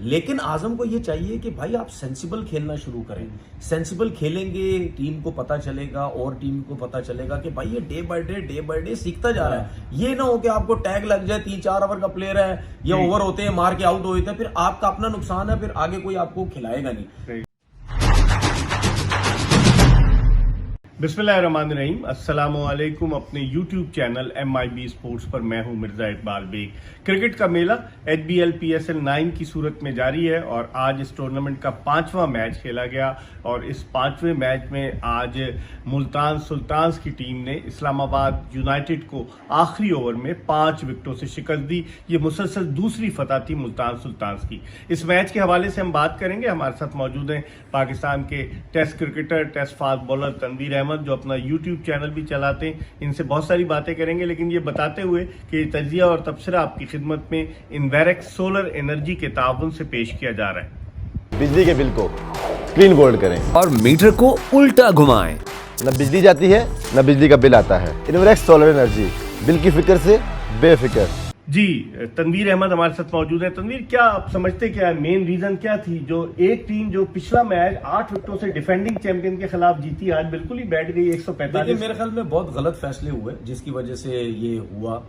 लेकिन आजम को ये चाहिए कि भाई आप सेंसिबल खेलना शुरू करें। सेंसिबल खेलेंगे, टीम को पता चलेगा और टीम को पता चलेगा कि भाई ये डे बाय डे सीखता जा रहा है। ये ना हो कि आपको टैग लग जाए, 3-4 ओवर का प्लेयर है या ओवर होते हैं मार के आउट होते हैं, फिर आपका अपना नुकसान है, फिर आगे कोई आपको खिलाएगा नहीं। बिस्मिल्लाहिर्रहमानिर्रहीम, अस्सलामुअलैकुम। अपने YouTube चैनल MIB स्पोर्ट्स पर मैं हूं मिर्जा इकबाल बेग। क्रिकेट का मेला HBL PSL 9 की सूरत में जारी है और आज इस टूर्नामेंट का 5वां मैच खेला गया और इस 5वें मैच में आज मुल्तान सुल्तान्स की टीम ने इस्लामाबाद यूनाइटेड को आखिरी ओवर में 5 विकेटों से शिकस्त दी। ये मुसलसल दूसरी फतह थी मुल्तान सुल्तान्स की। इस मैच के हवाले से हम बात करेंगे। हमारे साथ मौजूद हैं पाकिस्तान के test cricketer, test fast bowler Tanveer Ahmed, जो अपना YouTube चैनल भी चलाते हैं। इनसे बहुत सारी बातें करेंगे, लेकिन ये बताते हुए कि तजिया और तबसरा आपकी खिदमत में इन्वेरेक्स सोलर एनर्जी के ताउन से पेश किया जा रहा है। बिजली के बिल को क्लीन गोल्ड करें और मीटर को उल्टा घुमाएं। न बिजली जाती है न बिजली का बिल आता है। इन्वेरेक्स सोलर एनर्जी, बिल की फिक्र से बेफिक्र। जी, तनवीर अहमद हमारे साथ मौजूद है। तनवीर, क्या आप समझते, क्या मेन रीजन क्या थी जो एक टीम जो पिछला मैच 8 विकेटों से डिफेंडिंग चैंपियन के खिलाफ जीती, आज बिल्कुल ही बैठ गई 145? मेरे ख्याल में बहुत गलत फैसले हुए जिसकी वजह से ये हुआ।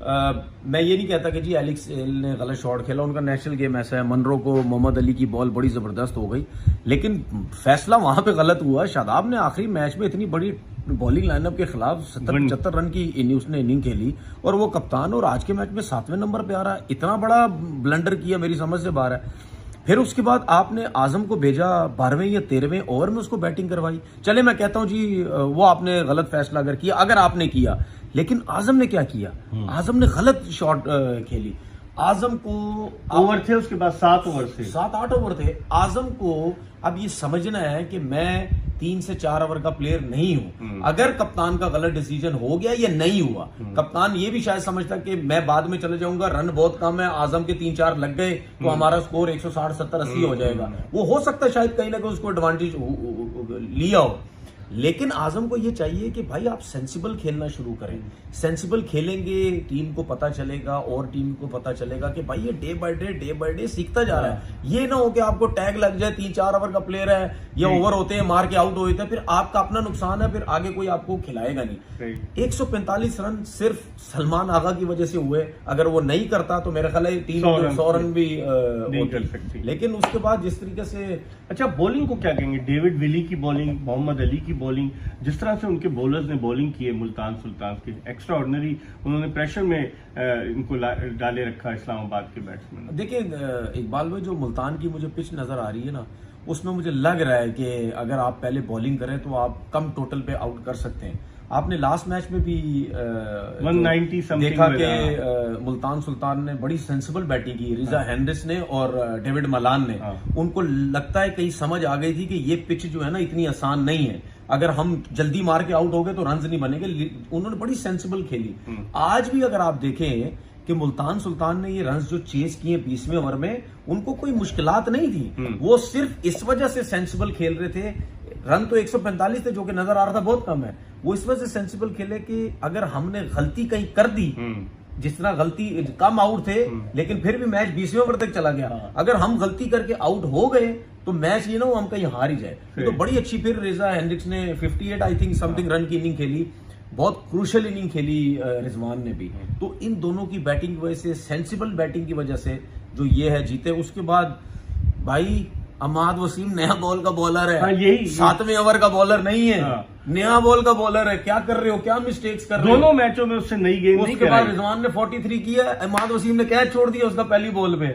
मैं ये नहीं कहता कि जी एलेक्स हेल ने गलत शॉट खेला, उनका नेशनल गेम ऐसा है। मनरो को मोहम्मद अली की बॉल बड़ी जबरदस्त हो गई, लेकिन फैसला वहां पे गलत हुआ। शादाब ने आखिरी मैच में इतनी बड़ी बॉलिंग लाइनअप के खिलाफ 70-75 रन की उसने इनिंग खेली और वो कप्तान, और आज के मैच में 7वें नंबर पे आ रहा है। इतना बड़ा ब्लंडर किया, मेरी समझ से बाहर है। फिर उसके बाद आपने आजम को भेजा 12वें या 13वें ओवर में, उसको बैटिंग करवाई। चले मैं कहता हूं जी वो आपने गलत फैसला अगर आपने किया, लेकिन आजम ने क्या किया? आजम ने गलत शॉट खेली। आजम को ओवर थे उसके बाद 7 ओवर थे, 7-8 ओवर थे। आजम को अब ये समझना है कि मैं 3 से 4 ओवर का प्लेयर नहीं हूं। अगर कप्तान का गलत डिसीजन हो गया या नहीं हुआ, कप्तान ये भी शायद समझता कि मैं बाद में चले जाऊंगा, रन बहुत कम है, आजम के 3-4 लग गए तो हमारा स्कोर 160, 70, 80 हो जाएगा। वो हो सकता है शायद कहीं ना कहीं उसको एडवांटेज लिया हो, लेकिन आजम को ये चाहिए कि भाई आप सेंसिबल खेलना शुरू करें। सेंसिबल खेलेंगे, टीम को पता चलेगा और टीम को पता चलेगा कि भाई ये डे बाय डे सीखता जा रहा है। ये ना हो कि आपको टैग लग जाए, 3-4 ओवर का प्लेयर है या ओवर होते हैं मार के आउट होते हैं, फिर आपका अपना नुकसान है, फिर आगे कोई आपको खिलाएगा नहीं। 145 रन सिर्फ सलमान आगा की वजह से हुए। अगर वो नहीं करता तो मेरा ख्याल है टीम 100 रन भी नहीं कर सकती। लेकिन उसके बाद जिस तरीके से, अच्छा, बॉलिंग को क्या कहेंगे? डेविड विली की बॉलिंग, मोहम्मद अली की बॉलिंग, जिस तरह से उनके बॉलर्स ने बॉलिंग की है मुल्तान सुल्तान के, एक्स्ट्राऑर्डिनरी। उन्होंने प्रेशर में इनको डाले रखा इस्लामाबाद के बैट्समैन। देखिए इकबाल भाई, जो मुल्तान की मुझे पिच नजर आ रही है ना, उसमें मुझे लग रहा है कि अगर आप पहले बॉलिंग करें तो आप कम टोटल पे आउट कर सकते हैं। आपने लास्ट मैच में भी 190 समथिंग देखा कि मुल्तान सुल्तान ने बड़ी सेंसिबल बैटिंग की, रिजा हेनरिस ने और डेविड मलान ने। उनको लगता है कहीं समझ आ गई थी कि ये पिच जो है ना इतनी आसान नहीं है, अगर हम जल्दी मार के आउट हो गए तो रन नहीं बनेंगे। उन्होंने बड़ी सेंसिबल खेली। आज भी अगर आप देखें कि मुल्तान सुल्तान ने ये रन्स जो चेस किए 20वें ओवर में, उनको कोई मुश्किलात नहीं थी। वो सिर्फ इस वजह से सेंसिबल खेल रहे थे। रन तो 145 थे, जो कि नजर आ रहा था बहुत कम है। वो इस वजह से सेंसिबल खेले कि अगर हमने गलती कहीं कर दी, जिस तरह गलती कम आउट थे लेकिन फिर भी मैच 20वें ओवर तक चला गया, अगर हम गलती करके आउट हो गए तो मैच ये ना हम कहीं हार ही जाए। तो बड़ी अच्छी फिर रिजा हेनरिक्स ने 58 आई थिंक समथिंग रन की इनिंग खेली, बहुत क्रूशल इनिंग खेली रिजवान ने भी। तो इन दोनों की बैटिंग की वजह से, सेंसिबल बैटिंग की वजह से जो ये है जीते। उसके बाद भाई अमाद वसीम नया बॉल का बॉलर है। यही 7वें ओवर का बॉलर नहीं है, नया बॉल का बॉलर है। क्या कर रहे हो, क्या मिस्टेक्स कर रहे हो? दोनों मैचों में उससे नई गेंद नहीं। उसके बाद रिजवान ने 43 किया, अमाद वसीम ने कैच छोड़ दिया उसका पहली बॉल पे।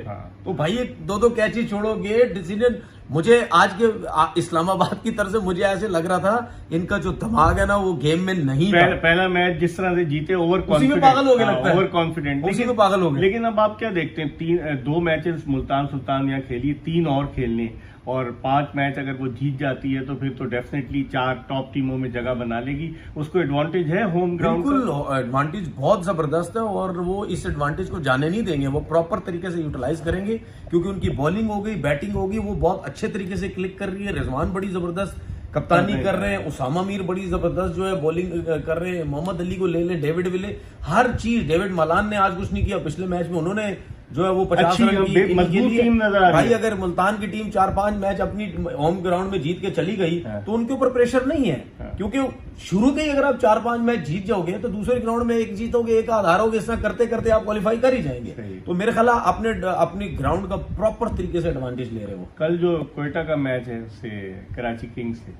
तो भाई ये 2-2 कैच ही छोड़ोगे, डिसीजन। मुझे आज के इस्लामाबाद की तरफ से मुझे ऐसे लग रहा था इनका जो दिमाग है ना वो गेम में नहीं था। पहला मैच जिस तरह से जीते, ओवर उसी में पागल हो गए, लगता है ओवर कॉन्फिडेंट, उसी में पागल हो गए। लेकिन अब आप क्या देखते हैं, 2 मैचेस मुल्तान सुल्तान यहाँ खेली, 3 और खेलने, और 5 मैच अगर वो जीत जाती है तो फिर तो डेफिनेटली 4 टॉप टीमों में जगह बना लेगी। उसको एडवांटेज है होम ग्राउंड। बिल्कुल एडवांटेज बहुत जबरदस्त है और वो इस एडवांटेज को जाने नहीं देंगे। वो प्रॉपर तरीके से यूटिलाइज करेंगे क्योंकि उनकी बॉलिंग हो गई, बैटिंग होगी, वो बहुत अच्छे तरीके से क्लिक कर रही है। रिजवान बड़ी जबरदस्त कप्तानी कर रहे हैं, उसामा मीर बड़ी जबरदस्त जो है बॉलिंग कर रहे हैं, मोहम्मद अली को ले लें, डेविड विले, हर चीज। डेविड मलान ने आज कुछ नहीं किया, पिछले मैच में उन्होंने जो है वो 50 अच्छी रन की इनिंग मजबूत खेली है। टीम नजर आ रही भाई है। अगर मुल्तान की टीम 4-5 मैच अपनी होम ग्राउंड में जीत के चली गई तो उनके ऊपर प्रेशर नहीं है, क्योंकि शुरू के ही अगर आप 4-5 मैच जीत जाओगे तो दूसरे ग्राउंड में एक जीतोगे एक हारोगे, इस तरह करते करते आप क्वालिफाई कर ही जाएंगे। तो मेरे ख्याल अपनी ग्राउंड का प्रॉपर तरीके से एडवांटेज ले रहे हो। कल जो कोयटा का मैच है उससे कराची किंग्स से,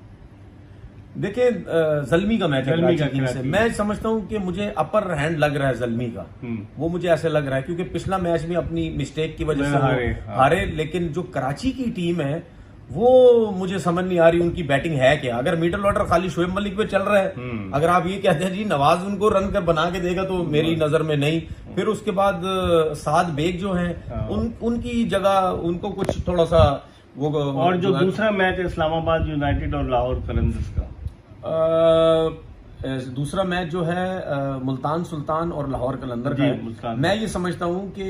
देखिए जल्मी का मैच है जल्मी कराची किंग्स से, मैं समझता हूं कि मुझे अपर हैंड लग रहा है जल्मी का। वो मुझे ऐसे लग रहा है क्योंकि पिछला मैच में अपनी मिस्टेक की वजह से हारे, लेकिन जो कराची की टीम है वो मुझे समझ नहीं आ रही उनकी बैटिंग है क्या। अगर मिडल ऑर्डर खाली शोएब मलिक पे चल रहा है, अगर आप ये कहते हैं जी नवाज उनको रन कर बना के देगा, तो मेरी नजर में नहीं। फिर उसके बाद साद बेग जो हैं उनकी जगह उनको कुछ थोड़ा सा वो, और जो दूसरा मैच है इस्लामाबाद यूनाइटेड और लाहौर कलंदर्स का, दूसरा मैच जो है मुल्तान सुल्तान और लाहौर कलंदर का है। मैं ये समझता हूं कि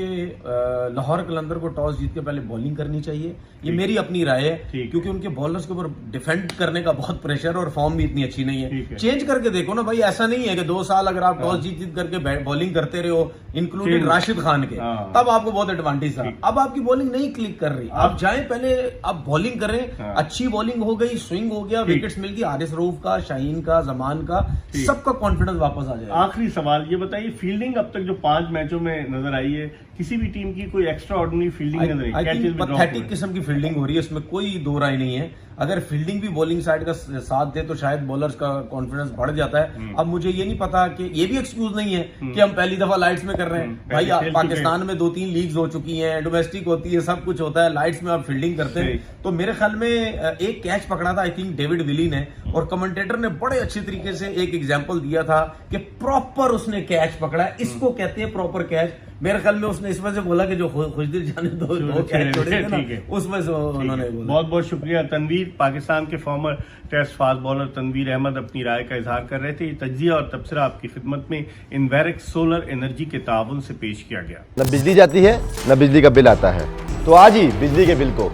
लाहौर कलंदर को टॉस जीत के पहले बॉलिंग करनी चाहिए, ये मेरी अपनी राय है, क्योंकि उनके बॉलर्स के ऊपर डिफेंड करने का बहुत प्रेशर और फॉर्म भी इतनी अच्छी नहीं है। चेंज करके देखो ना भाई, ऐसा नहीं है कि 2 साल अगर आप टॉस जीत करके बॉलिंग करते रहे हो, इंक्लूडिंग राशिद खान के, तब आपको बहुत एडवांटेज था। अब आपकी बॉलिंग नहीं क्लिक कर रही, आप जाए पहले आप बॉलिंग करें, अच्छी बॉलिंग हो गई, स्विंग हो गया, विकेट्स मिल गई, हारिस रऊफ का, शाहीन का, जमान का, सबका कॉन्फिडेंस वापस आ जाएगा। आखिरी सवाल ये बताइए, फील्डिंग अब तक जो 5 मैचों में नजर आई है, किसी भी टीम की कोई एक्स्ट्रा ऑर्डिनरी फील्डिंग नजर आई? आई थिंक पैथेटिक किस्म की फील्डिंग हो रही है, इसमें कोई दो राय नहीं है। अगर फील्डिंग भी बॉलिंग साइड का साथ दे तो शायद बॉलर्स का कॉन्फिडेंस बढ़ जाता है। अब मुझे ये नहीं पता कि ये भी एक्सक्यूज नहीं है कि हम पहली दफा लाइट्स में कर रहे हैं। भाई पाकिस्तान में 2-3 लीग्स हो चुकी हैं, डोमेस्टिक होती है, सब कुछ होता है, लाइट्स में आप फील्डिंग करते हैं। तो मेरे ख्याल में एक कैच पकड़ा था आई थिंक डेविड विली ने, और कमेंटेटर ने बड़े अच्छे तरीके से एक एग्जाम्पल दिया था कि प्रॉपर उसने कैच पकड़ा है, इसको कहते हैं प्रॉपर कैच। मेरे ख्याल में उसने इसमें से बोला कि जो खुशदिल जाने दो कैच छोड़े ना, उसमें से उन्होंने बोला। बहुत बहुत शुक्रिया तनवीर। पाकिस्तान के former test fast bowler Tanveer Ahmed अपनी राय का इजहार कर रहे थे। ये तज्जिया और तबसरा आपकी खिदमत में इन्वेरेक्स सोलर एनर्जी के ताउन से पेश किया गया। न बिजली जाती है न बिजली का बिल आता है, तो आज ही बिजली के बिल को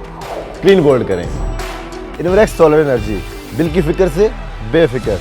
क्लीन गोल्ड करें। इन्वेरेक्स सोलर एनर्जी, बिल की फिक्र से बेफिक्र।